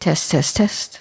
Test, test, test.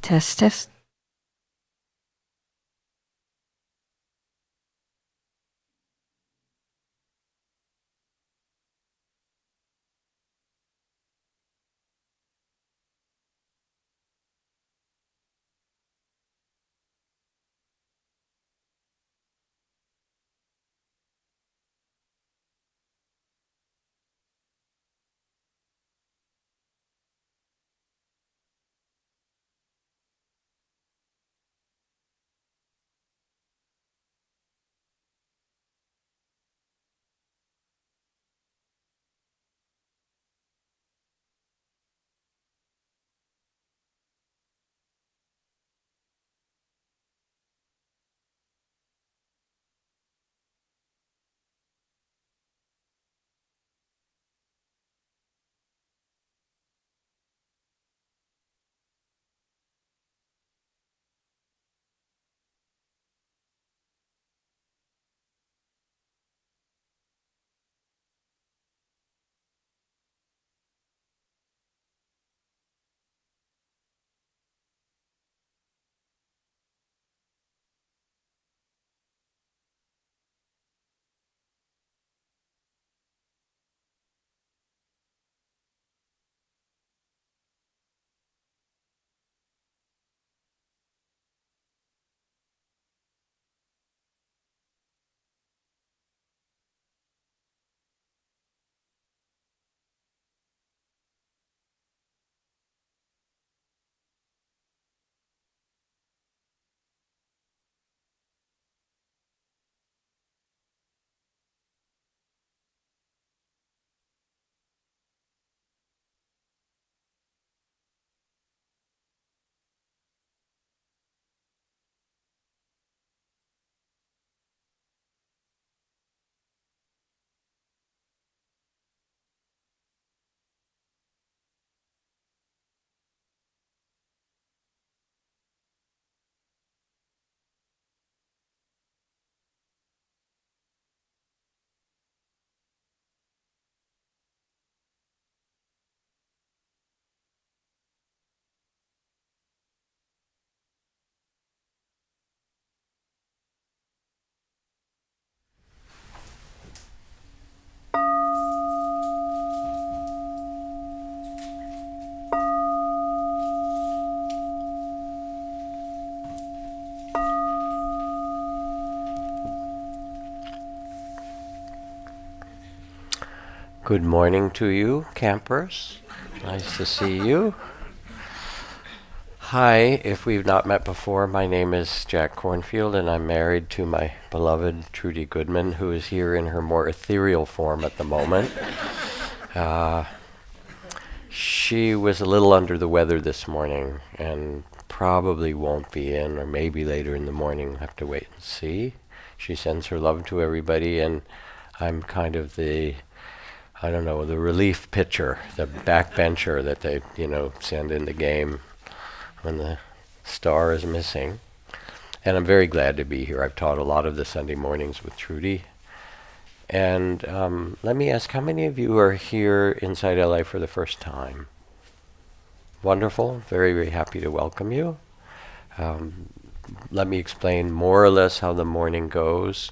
Test, test. Good morning to you, campers. Nice to see you. Hi, if we've not met before, my name is Jack Kornfield, and I'm married to my beloved Trudy Goodman, who is here in her more ethereal form at the moment. She was a little under the weather this morning and probably won't be in, or maybe later in the morning. We'll have to wait and see. She sends her love to everybody, and I'm kind of the relief pitcher, the backbencher that they, send in the game when the star is missing. And I'm very glad to be here. I've taught a lot of the Sunday mornings with Trudy. And let me ask, how many of you are here InsightLA for the first time? Wonderful. Very, very happy to welcome you. Let me explain more or less how the morning goes.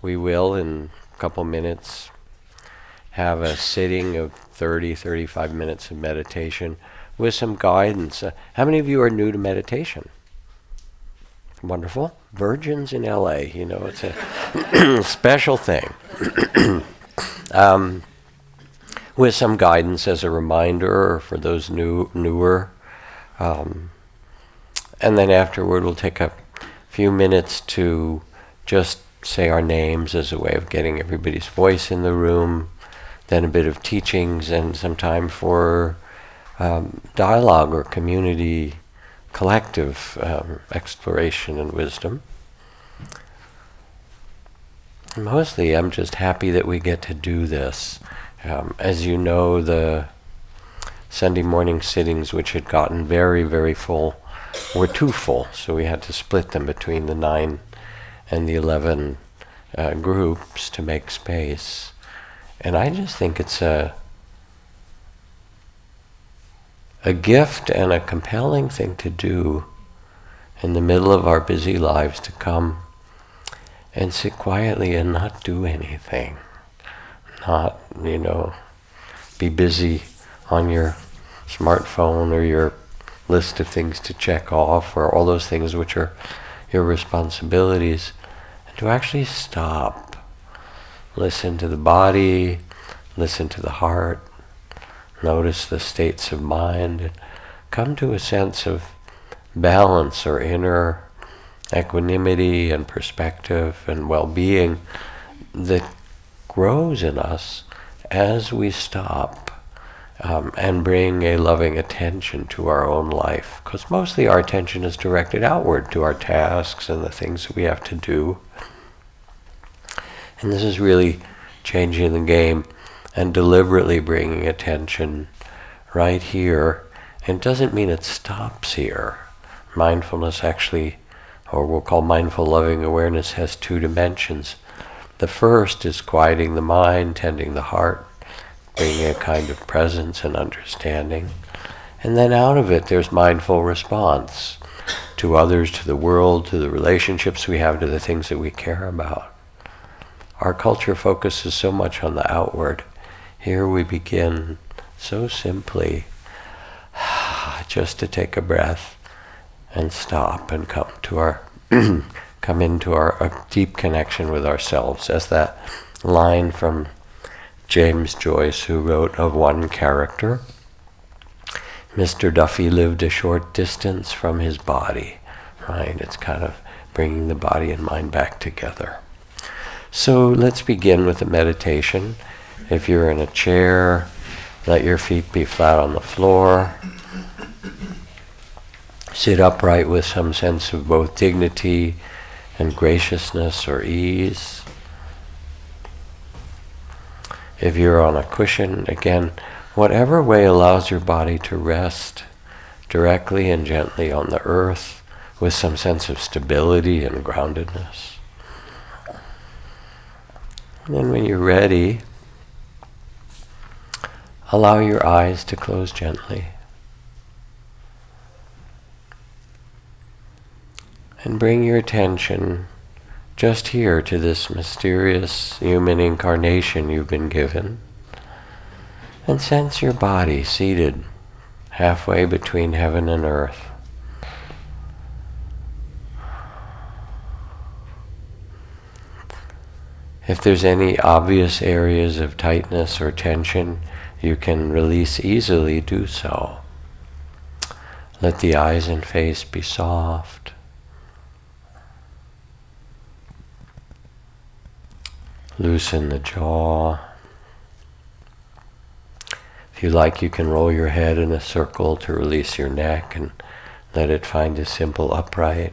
We will, in a couple minutes, have a sitting of 35 minutes of meditation with some guidance. How many of you are new to meditation? Wonderful. Virgins in LA, it's a special thing. With some guidance as a reminder, or for those newer. And then afterward we'll take a few minutes to just say our names as a way of getting everybody's voice in the room, then a bit of teachings and some time for dialogue or community, collective exploration and wisdom. Mostly I'm just happy that we get to do this. As you know, the Sunday morning sittings, which had gotten very, very full, were too full, so we had to split them between the 9 and the 11 groups to make space. And I just think it's a gift and a compelling thing to do in the middle of our busy lives, to come and sit quietly and not do anything. Not, be busy on your smartphone or your list of things to check off or all those things which are your responsibilities, and to actually stop, listen to the body, listen to the heart, notice the states of mind, and come to a sense of balance or inner equanimity and perspective and well-being that grows in us as we stop and bring a loving attention to our own life. Because mostly our attention is directed outward to our tasks and the things that we have to do. And this is really changing the game and deliberately bringing attention right here. And it doesn't mean it stops here. Mindfulness actually, or we'll call mindful loving awareness, has 2 dimensions. The first is quieting the mind, tending the heart, bringing a kind of presence and understanding. And then out of it there's mindful response to others, to the world, to the relationships we have, to the things that we care about. Our culture focuses so much on the outward. Here we begin so simply just to take a breath and stop and come to our come into a deep connection with ourselves, as that line from James Joyce, who wrote of one character: Mr. Duffy lived a short distance from his body. Right? It's kind of bringing the body and mind back together. So let's begin with a meditation. If you're in a chair, let your feet be flat on the floor. Sit upright with some sense of both dignity and graciousness or ease. If you're on a cushion, again, whatever way allows your body to rest directly and gently on the earth with some sense of stability and groundedness. And then when you're ready, allow your eyes to close gently. And bring your attention just here to this mysterious human incarnation you've been given. And sense your body seated halfway between heaven and earth. If there's any obvious areas of tightness or tension you can release easily, do so. Let the eyes and face be soft. Loosen the jaw. If you like, you can roll your head in a circle to release your neck and let it find a simple upright.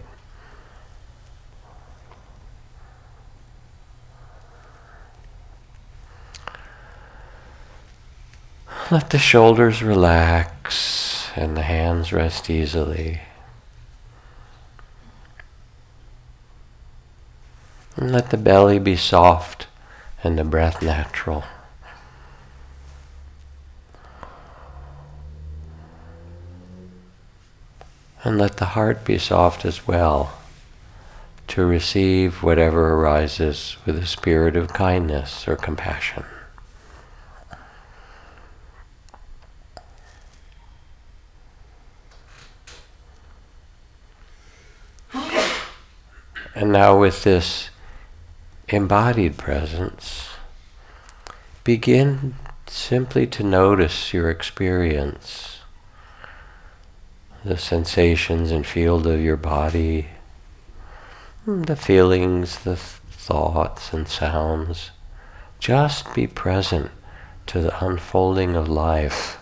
Let the shoulders relax and the hands rest easily. And let the belly be soft and the breath natural. And let the heart be soft as well, to receive whatever arises with a spirit of kindness or compassion. And now with this embodied presence, begin simply to notice your experience. the sensations and field of your body, the feelings, the thoughts and sounds. Just be present to the unfolding of life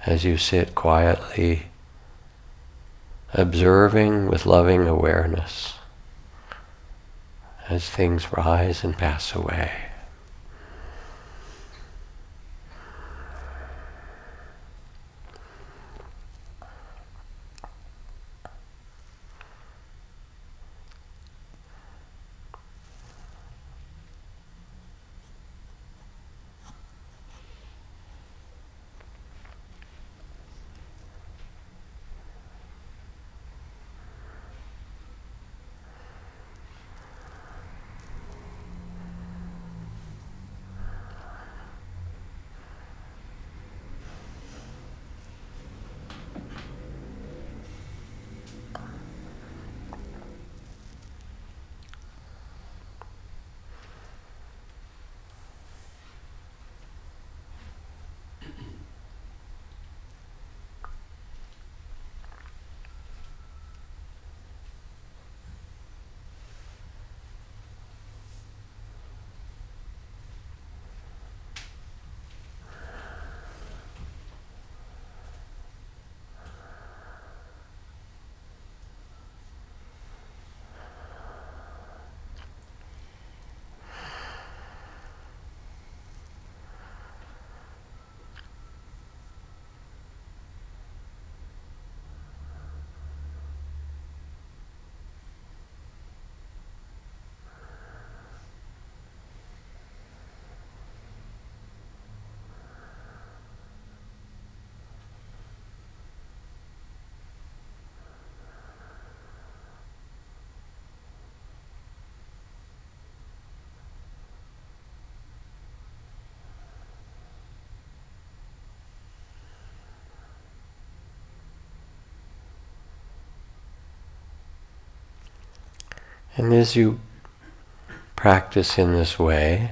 as you sit quietly, observing with loving awareness as things rise and pass away. And as you practice in this way,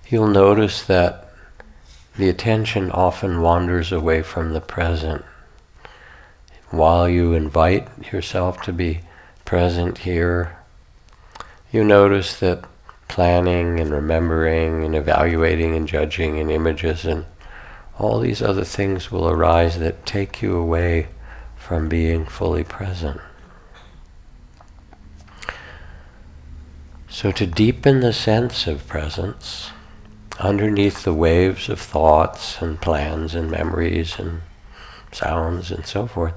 you'll notice that the attention often wanders away from the present. While you invite yourself to be present here, you notice that planning and remembering and evaluating and judging and images and all these other things will arise that take you away from being fully present. So to deepen the sense of presence underneath the waves of thoughts and plans and memories and sounds and so forth,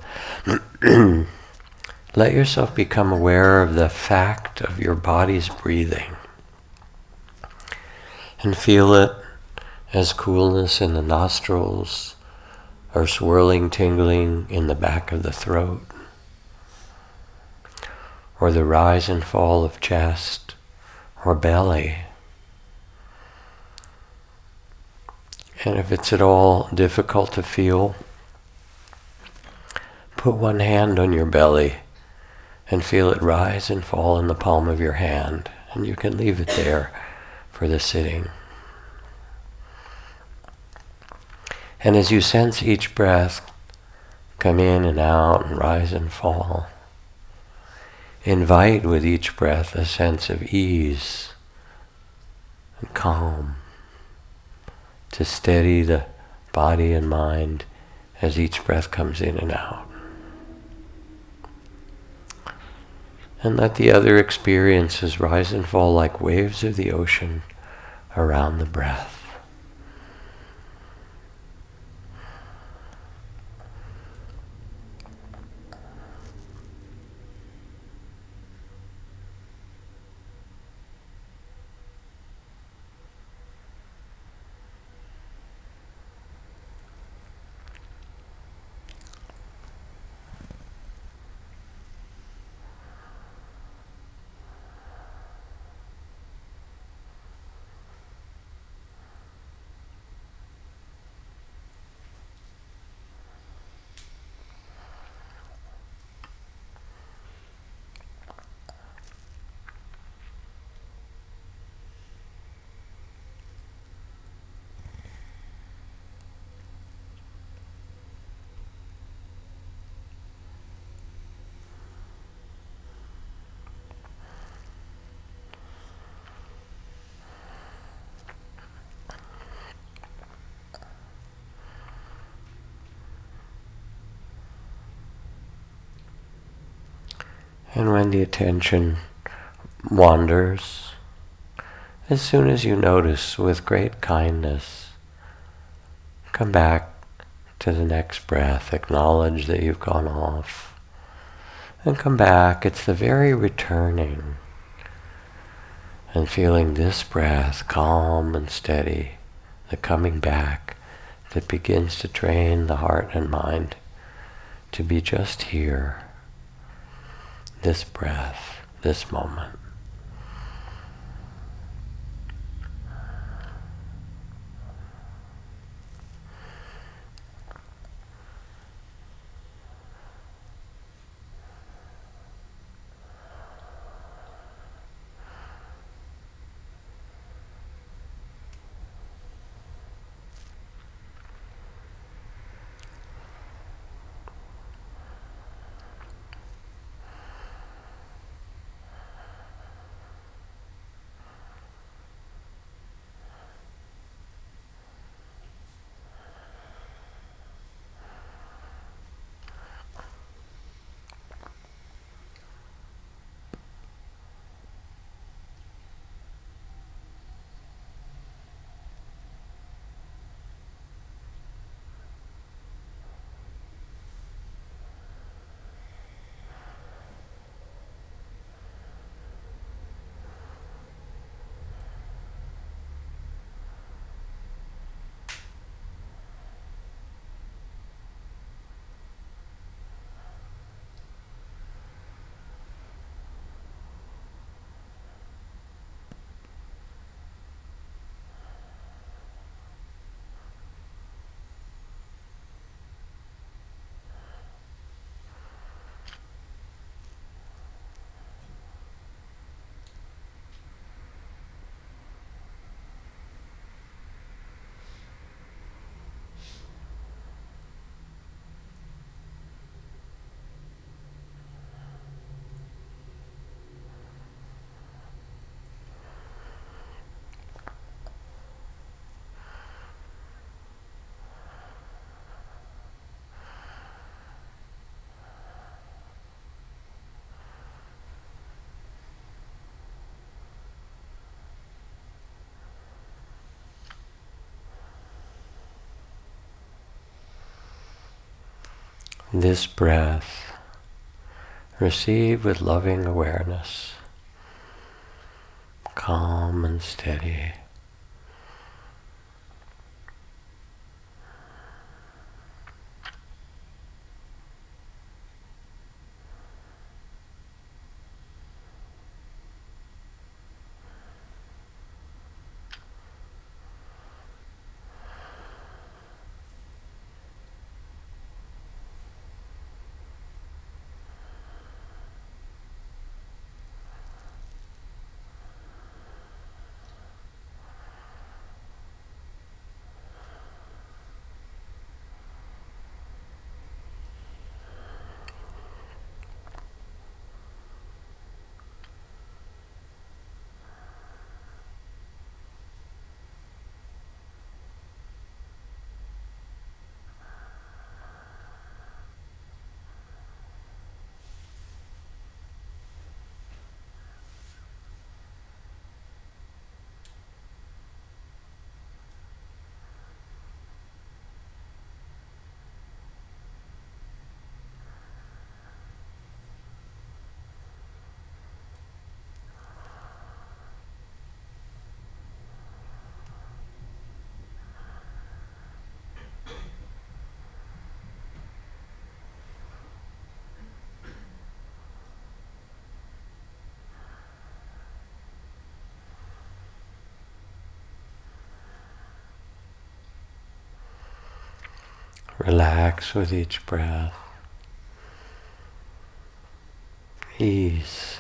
let yourself become aware of the fact of your body's breathing and feel it as coolness in the nostrils or swirling, tingling in the back of the throat, or the rise and fall of chest or belly. And if it's at all difficult to feel, put one hand on your belly and feel it rise and fall in the palm of your hand, and you can leave it there for the sitting. And as you sense each breath come in and out and rise and fall, invite with each breath a sense of ease and calm to steady the body and mind as each breath comes in and out. And let the other experiences rise and fall like waves of the ocean around the breath. And when the attention wanders, as soon as you notice, with great kindness, come back to the next breath. Acknowledge that you've gone off. And come back. It's the very returning and feeling this breath calm and steady, the coming back, that begins to train the heart and mind to be just here, this breath, this moment. This breath, receive with loving awareness, calm and steady. Relax with each breath. Ease.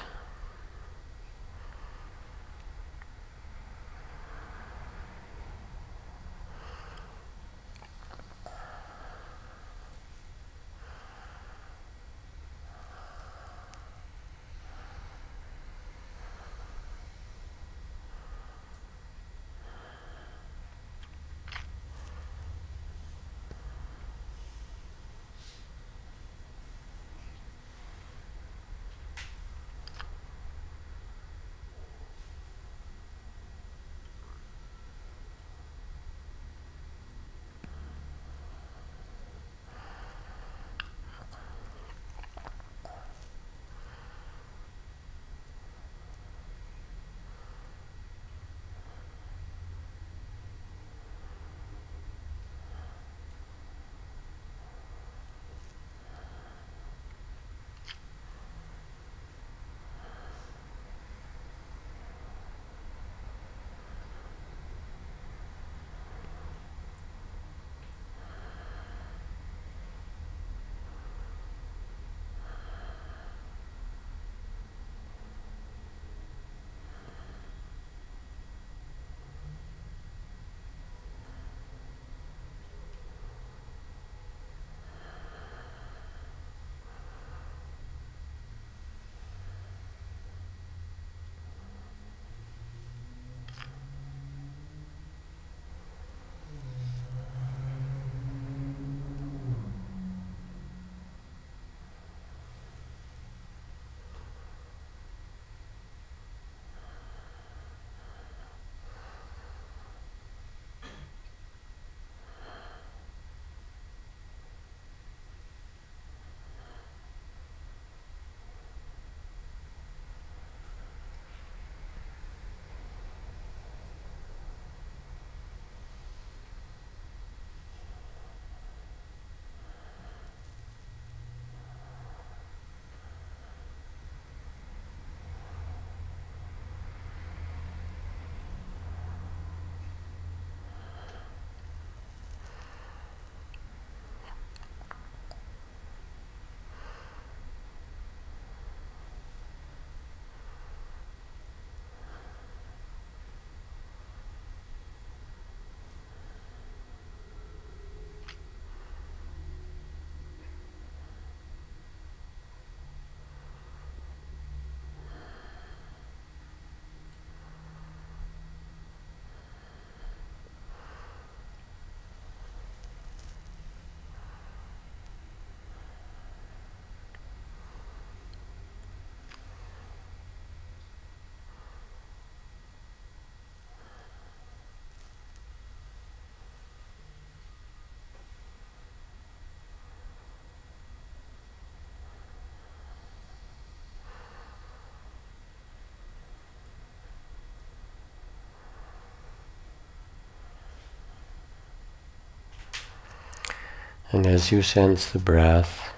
And as you sense the breath,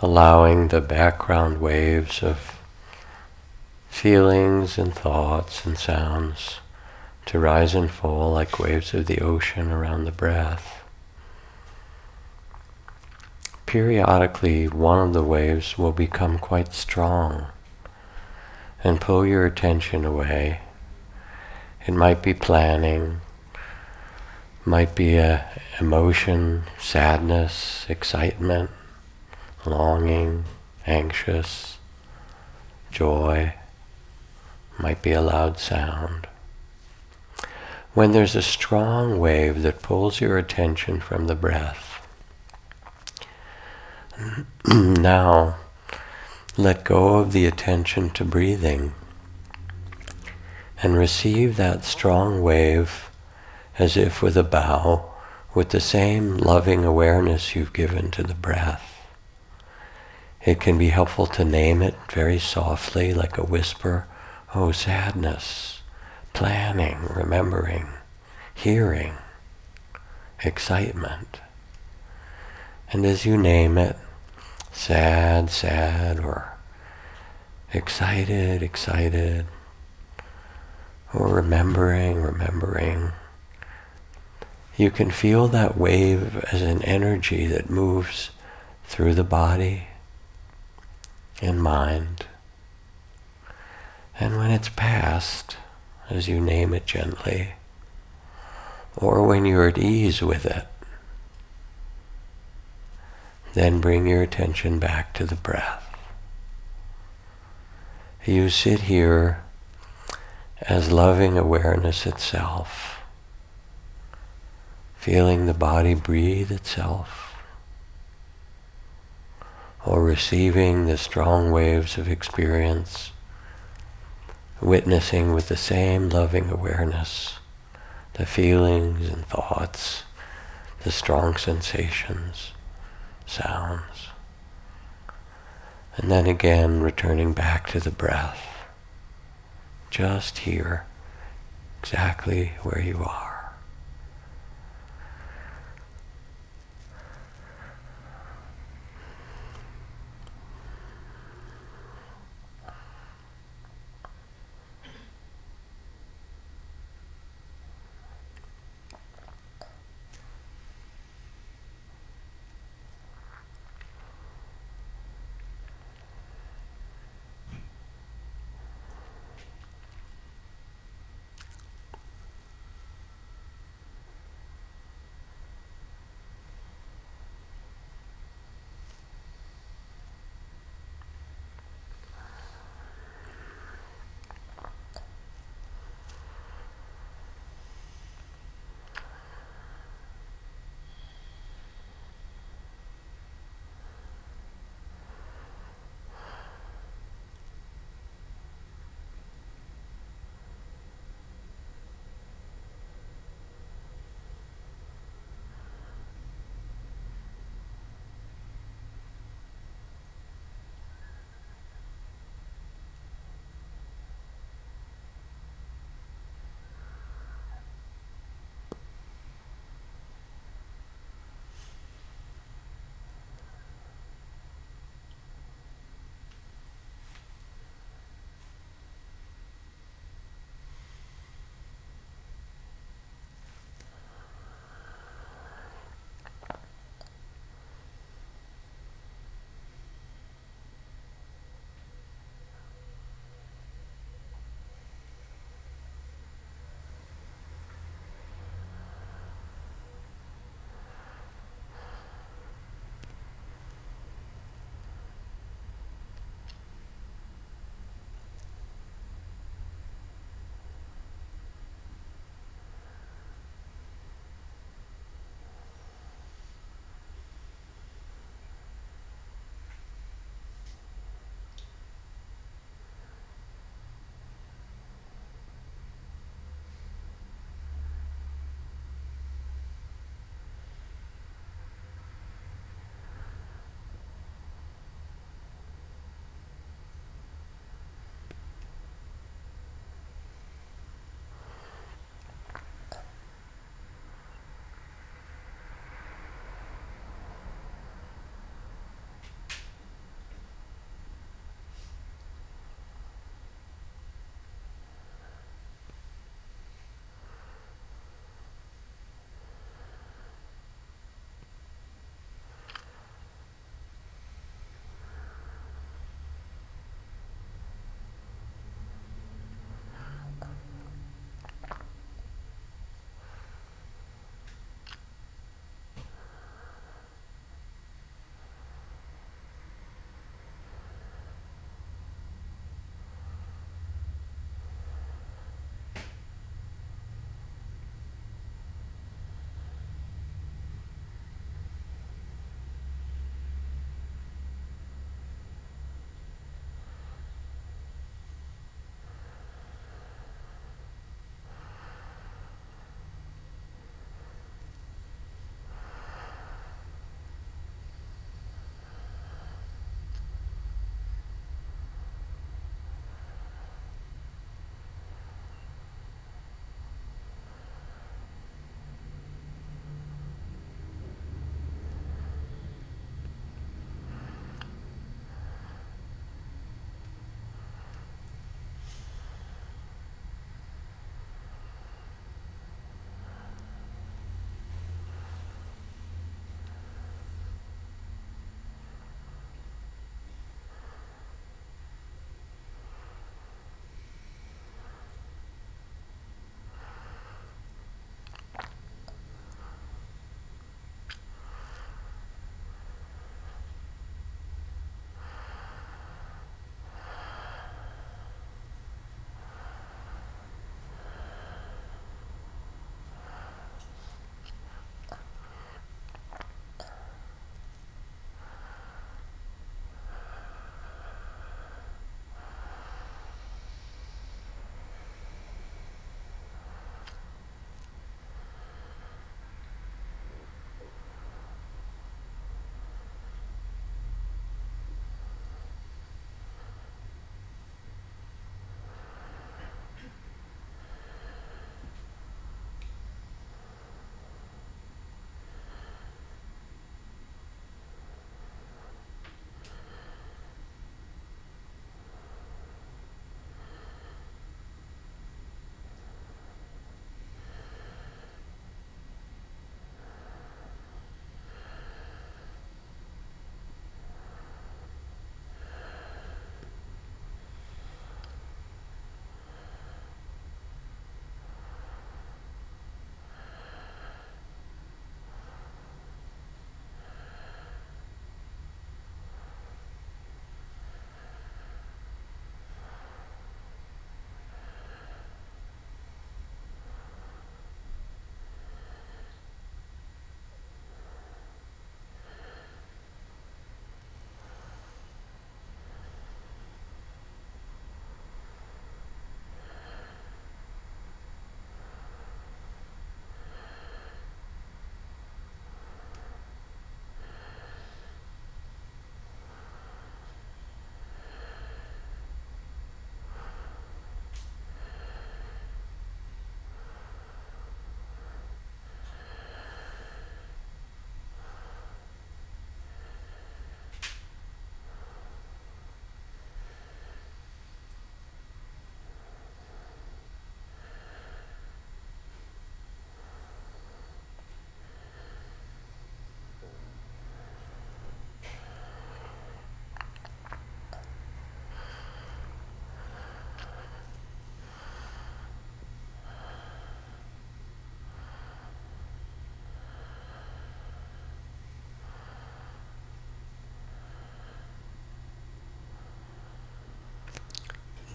allowing the background waves of feelings and thoughts and sounds to rise and fall like waves of the ocean around the breath. Periodically, one of the waves will become quite strong and pull your attention away. It might be planning, might be a emotion, sadness, excitement, longing, anxious, joy, might be a loud sound. When there's a strong wave that pulls your attention from the breath, now let go of the attention to breathing and receive that strong wave as if with a bow, with the same loving awareness you've given to the breath. It can be helpful to name it very softly, like a whisper. Oh, sadness, planning, remembering, hearing, excitement. And as you name it, sad, sad, or excited, excited, or remembering, remembering, you can feel that wave as an energy that moves through the body and mind. And when it's past, as you name it gently, or when you're at ease with it, then bring your attention back to the breath. You sit here as loving awareness itself, feeling the body breathe itself, or receiving the strong waves of experience, witnessing with the same loving awareness the feelings and thoughts, the strong sensations, sounds. And then again returning back to the breath, just here, exactly where you are.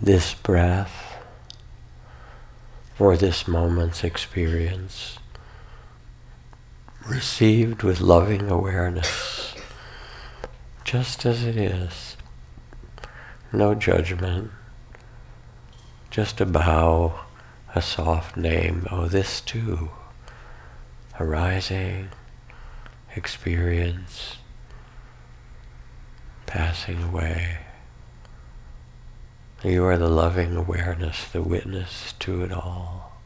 this breath or this moment's experience received with loving awareness, just as it is. No judgment, just a bow, a soft name. Oh, this too, arising, experience, passing away. You are the loving awareness, the witness to it all.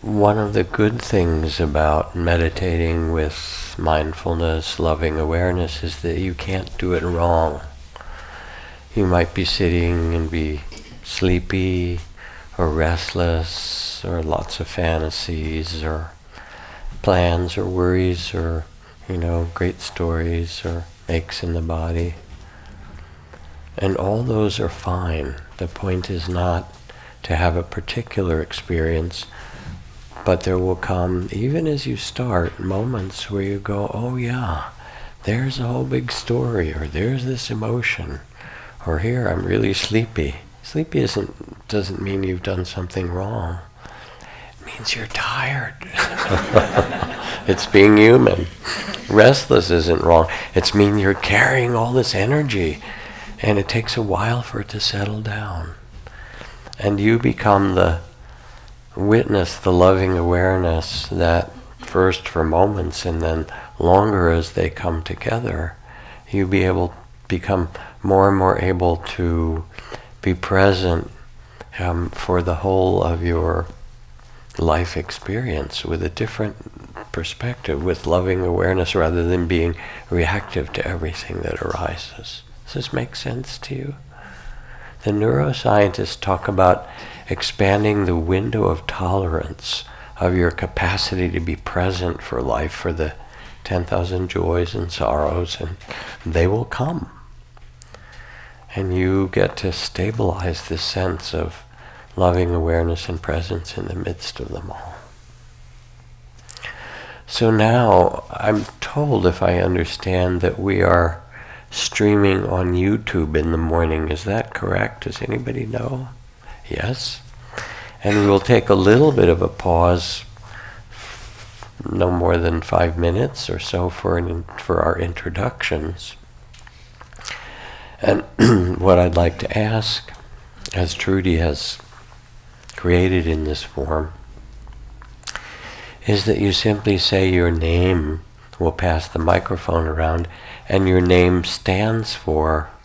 one of the good things about meditating with mindfulness, loving awareness, is that you can't do it wrong. You might be sitting and be sleepy or restless or lots of fantasies or plans or worries or, great stories or aches in the body. And all those are fine. The point is not to have a particular experience, but there will come, even as you start, moments where you go, oh yeah, there's a whole big story, or there's this emotion, or here I'm really sleepy. Sleepy doesn't mean you've done something wrong. It means you're tired. It's being human. Restless isn't wrong. It's mean you're carrying all this energy, and it takes a while for it to settle down. And you become the witness, the loving awareness that first for moments and then longer as they come together, you become more and more able to be present for the whole of your life experience with a different perspective, with loving awareness rather than being reactive to everything that arises. Does this make sense to you? The neuroscientists talk about expanding the window of tolerance of your capacity to be present for life, for the 10,000 joys and sorrows, and they will come. And you get to stabilize this sense of loving awareness and presence in the midst of them all. So now I'm told, if I understand, that we are streaming on YouTube in the morning. Is that correct? Does anybody know? Yes? And we will take a little bit of a pause, no more than 5 minutes or so for our introductions. And what I'd like to ask, as Trudy has created in this form, is that you simply say your name. We'll pass the microphone around, and your name stands for